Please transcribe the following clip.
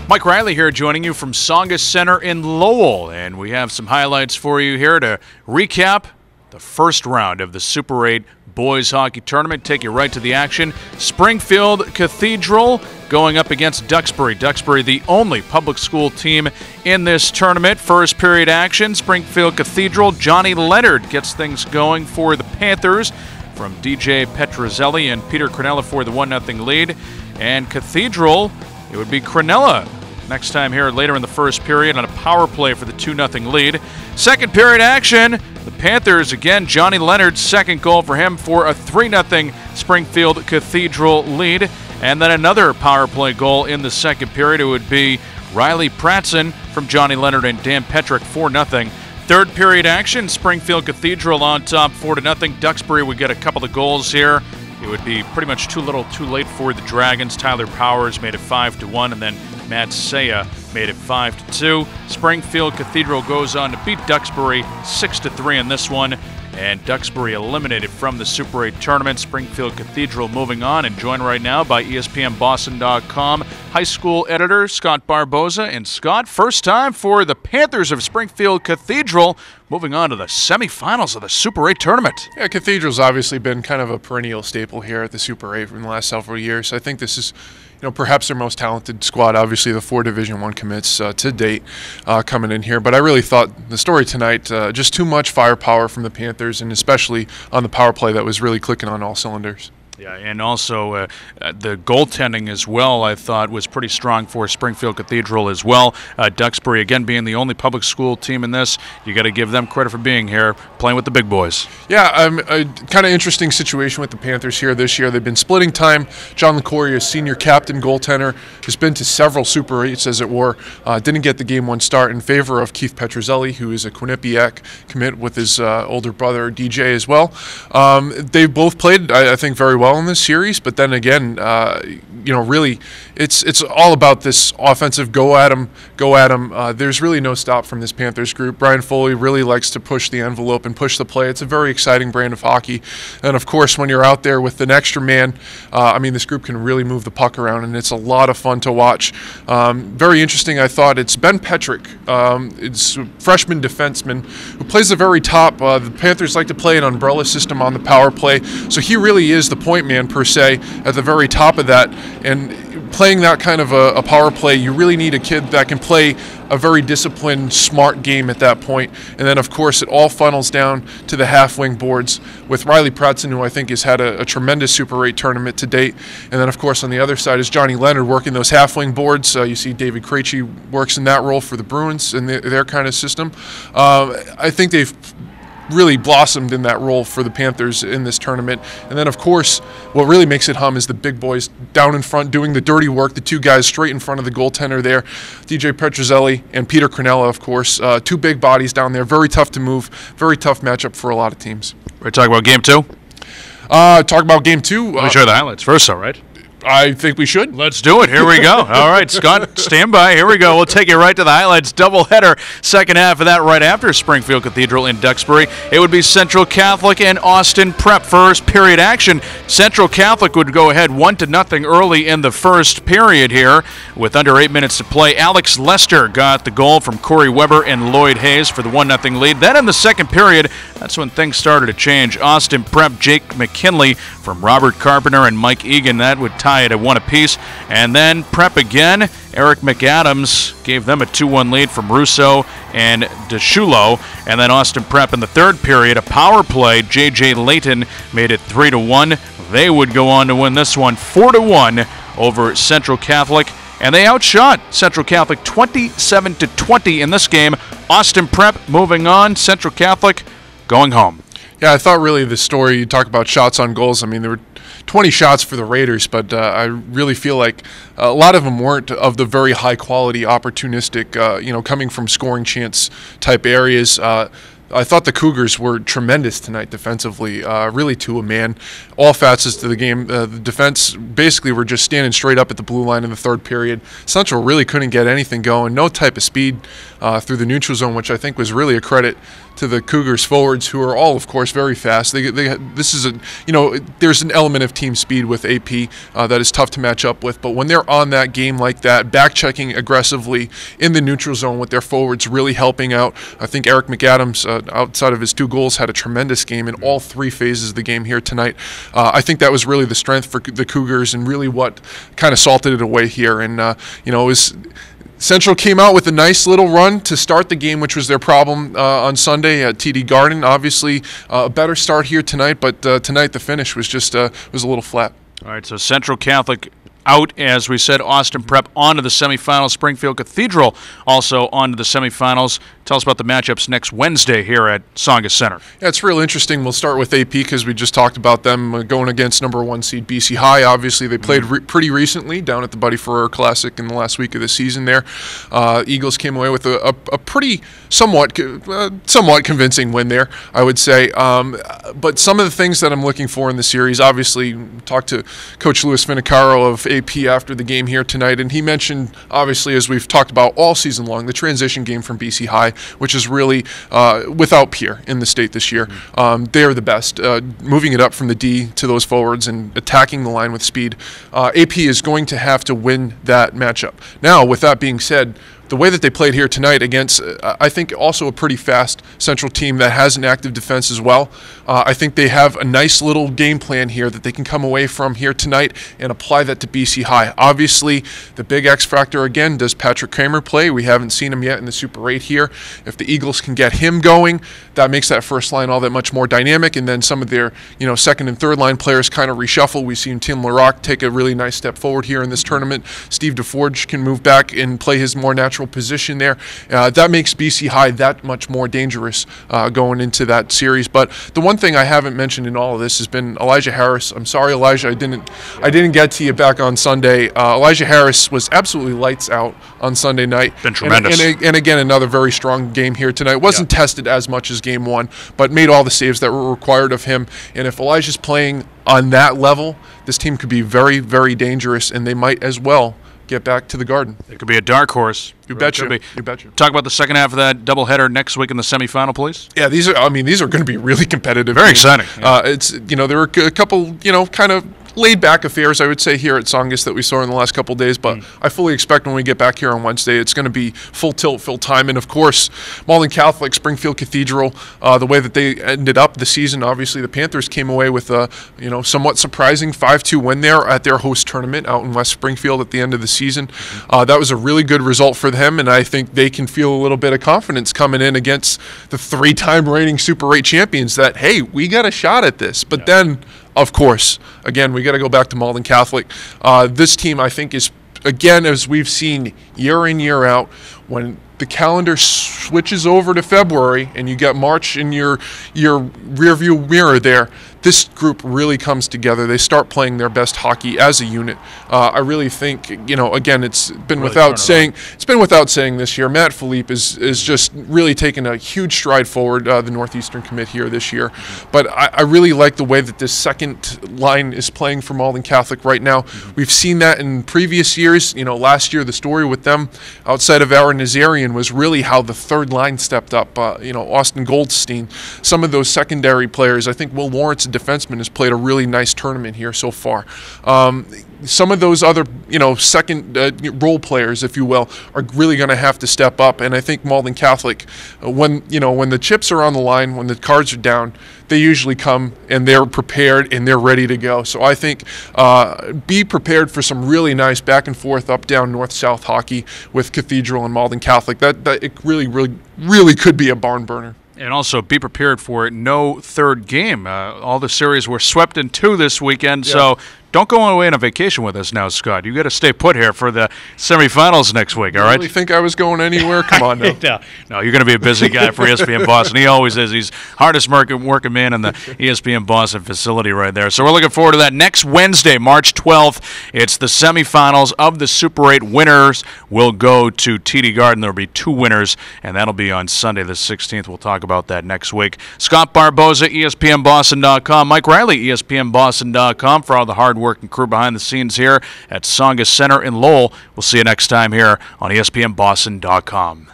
Mike Riley here joining you from Songus Center in Lowell, and we have some highlights for you here to recap the first round of the Super 8 Boys Hockey Tournament. Take you right to the action. Springfield Cathedral going up against Duxbury. Duxbury, the only public school team in this tournament. First period action, Springfield Cathedral. Johnny Leonard gets things going for the Panthers from DJ Petrozelli and Peter Cronella for the 1-0 lead. And Cathedral, it would be Cronella next time here later in the first period on a power play for the 2-0 lead. Second period action, the Panthers again, Johnny Leonard's second goal for him for a 3-0 Springfield Cathedral lead. And then another power play goal in the second period. It would be Riley Pratson from Johnny Leonard and Dan Petrick, 4-0. Third period action, Springfield Cathedral on top 4-0. Duxbury would get a couple of goals here. It would be pretty much too little too late for the Dragons. Tyler Powers made it 5-1, and then Matt Saya made it 5-2. Springfield Cathedral goes on to beat Duxbury 6-3 in this one, and Duxbury eliminated from the Super 8 tournament. Springfield Cathedral moving on, and joined right now by ESPNBoston.com high school editor Scott Barboza. And Scott, first time for the Panthers of Springfield Cathedral moving on to the semifinals of the Super 8 tournament. Yeah, Cathedral's obviously been kind of a perennial staple here at the Super 8 in the last several years. I think this is, perhaps their most talented squad. Obviously, the 4 Division I commits to date coming in here. But I really thought the story tonight, just too much firepower from the Panthers, and especially on the power play that was really clicking on all cylinders. Yeah, and also the goaltending as well, I thought, was pretty strong for Springfield Cathedral as well. Duxbury, again, being the only public school team in this, you got to give them credit for being here, playing with the big boys. Yeah, a kind of interesting situation with the Panthers here this year. They've been splitting time. John LaCoria, senior captain goaltender, has been to several Super 8s, as it were. Didn't get the Game 1 start in favor of Keith Petrozelli, who is a Quinnipiac commit with his older brother, DJ, as well. They've both played, I think, very well in this series, but then again, really, it's all about this offensive go at 'em. There's really no stop from this Panthers group. Brian Foley really likes to push the envelope and push the play. It's a very exciting brand of hockey, and of course, when you're out there with an extra man, this group can really move the puck around, and it's a lot of fun to watch. Very interesting, I thought. It's Ben Petrick. It's a freshman defenseman who plays the very top. The Panthers like to play an umbrella system on the power play, so he really is the point man per se at the very top of that. And playing that kind of a power play, you really need a kid that can play a very disciplined, smart game at that point. And then, of course, it all funnels down to the half-wing boards with Riley Pratson, who I think has had a tremendous Super 8 tournament to date. And then, of course, on the other side is Johnny Leonard working those half-wing boards. You see David Krejci works in that role for the Bruins in their kind of system. I think they've really blossomed in that role for the Panthers in this tournament. And then, of course, what really makes it hum is the big boys down in front doing the dirty work, the two guys straight in front of the goaltender there, DJ Petrozelli and Peter Cronella, of course. Two big bodies down there, very tough to move, very tough matchup for a lot of teams. We're talking about Game 2? Talk about Game 2. Let me show you the highlights first, all right? I think we should. Let's do it. Here we go. All right, Scott, stand by. Here we go. We'll take you right to the highlights. Doubleheader. Second half of that right after Springfield Cathedral in Duxbury. It would be Central Catholic and Austin Prep. First period action. Central Catholic would go ahead 1-0 early in the first period here with under 8 minutes to play. Alex Lester got the goal from Corey Weber and Lloyd Hayes for the 1-0 lead. Then in the second period, that's when things started to change. Austin Prep, Jake McKinley from Robert Carpenter and Mike Egan. That would tie it at 1 apiece. And then Prep again. Eric McAdams gave them a 2-1 lead from Russo and DeShulo. And then Austin Prep in the third period, a power play. J.J. Layton made it 3-1. They would go on to win this one 4-1 over Central Catholic. And they outshot Central Catholic 27-20 in this game. Austin Prep moving on. Central Catholic going home. Yeah, I thought really the story, you talk about shots on goals. There were 20 shots for the Raiders, but I really feel like a lot of them weren't of the very high quality, opportunistic, coming from scoring chance type areas. I thought the Cougars were tremendous tonight defensively, really to a man. All facets of the game. The defense basically were just standing straight up at the blue line in the third period. Central really couldn't get anything going. No type of speed through the neutral zone, which I think was really a credit to the Cougars forwards, who are all, of course, very fast. This is there's an element of team speed with AP that is tough to match up with. But when they're on that game like that, back checking aggressively in the neutral zone with their forwards really helping out. I think Eric McAdams, outside of his 2 goals, had a tremendous game in all 3 phases of the game here tonight. I think that was really the strength for the Cougars and really what kind of salted it away here. And it was. Central came out with a nice little run to start the game, which was their problem on Sunday at TD Garden. Obviously, a better start here tonight, but tonight the finish was just was a little flat. All right, so Central Catholic out, as we said. Austin Prep on to the semifinals. Springfield Cathedral also on to the semifinals. Tell us about the matchups next Wednesday here at Tsongas Center. Yeah, it's real interesting. We'll start with AP because we just talked about them going against number 1 seed BC High. Obviously, they played pretty recently down at the Buddy Ferrer Classic in the last week of the season there. Eagles came away with a pretty somewhat convincing win there, I would say. But some of the things that I'm looking for in the series, obviously, talked to Coach Louis Finicaro of AP after the game here tonight, and he mentioned, obviously, as we've talked about all season long, the transition game from BC High, which is really without peer in the state this year. They are the best, moving it up from the D to those forwards and attacking the line with speed. AP is going to have to win that matchup. Now, with that being said, the way that they played here tonight against, I think, also a pretty fast Central team that has an active defense as well. I think they have a nice little game plan here that they can come away from here tonight and apply that to BC High. Obviously, the big X factor again, does Patrick Kramer play? We haven't seen him yet in the Super 8 here. If the Eagles can get him going, that makes that first line all that much more dynamic, and then some of their second and third line players kind of reshuffle. We've seen Tim Larocque take a really nice step forward here in this tournament. Steve DeForge can move back and play his more natural position there. That makes BC High that much more dangerous going into that series. But the one thing I haven't mentioned in all of this has been Elijah Harris. I'm sorry, Elijah, I didn't get to you back on Sunday. Elijah Harris was absolutely lights out on Sunday night. Been tremendous. And again, another very strong game here tonight. Wasn't tested as much as game 1, but made all the saves that were required of him. And if Elijah's playing on that level, this team could be very, very dangerous, and they might as well get back to the Garden. It could be a dark horse. You betcha. You betcha. Talk about the second half of that doubleheader next week in the semifinal, please. Yeah, these are going to be really competitive. Very exciting. Yeah. There were a couple, kind of laid-back affairs, I would say, here at Tsongas that we saw in the last couple of days, but I fully expect when we get back here on Wednesday, it's going to be full tilt, full time. And, of course, Malden Catholic, Springfield Cathedral, the way that they ended up the season, obviously the Panthers came away with a somewhat surprising 5-2 win there at their host tournament out in West Springfield at the end of the season. That was a really good result for them, and I think they can feel a little bit of confidence coming in against the 3-time reigning Super 8 champions that, hey, we got a shot at this. But then, of course, again, we got to go back to Malden Catholic. This team, I think, is, again, as we've seen year in, year out, when the calendar switches over to February and you get March in your rearview mirror there, this group really comes together. They start playing their best hockey as a unit. I really think, again, it's been really without saying this year, Matt Philippe is just really taking a huge stride forward, the Northeastern commit here this year. But I really like the way that this second line is playing for Malden Catholic right now. We've seen that in previous years. Last year the story with them outside of Aaron Nazarian was really how the third line stepped up. Austin Goldstein, some of those secondary players. I think Will Lawrence, a defenseman, has played a really nice tournament here so far. Some of those other, second role players, if you will, are really going to have to step up. And I think Malden Catholic, when the chips are on the line, when the cards are down, they usually come and they're prepared and they're ready to go. So I think be prepared for some really nice back and forth, up, down, north, south hockey with Cathedral and Malden Catholic. That it really could be a barn burner. And also be prepared for no third game. All the series were swept in 2 this weekend, so don't go away on a vacation with us now, Scott. You got to stay put here for the semifinals next week, all right? You really think I was going anywhere? Come on now. No, you're going to be a busy guy for ESPN Boston. He always is. He's hardest working man in the ESPN Boston facility right there. So we're looking forward to that. Next Wednesday, March 12th, it's the semifinals of the Super 8. Winners will go to TD Garden. There will be 2 winners, and that'll be on Sunday the 16th. We'll talk about that next week. Scott Barboza, ESPNBoston.com. Mike Riley, ESPNBoston.com, for all the hard working crew behind the scenes here at Tsongas Center in Lowell. We'll see you next time here on ESPNBoston.com.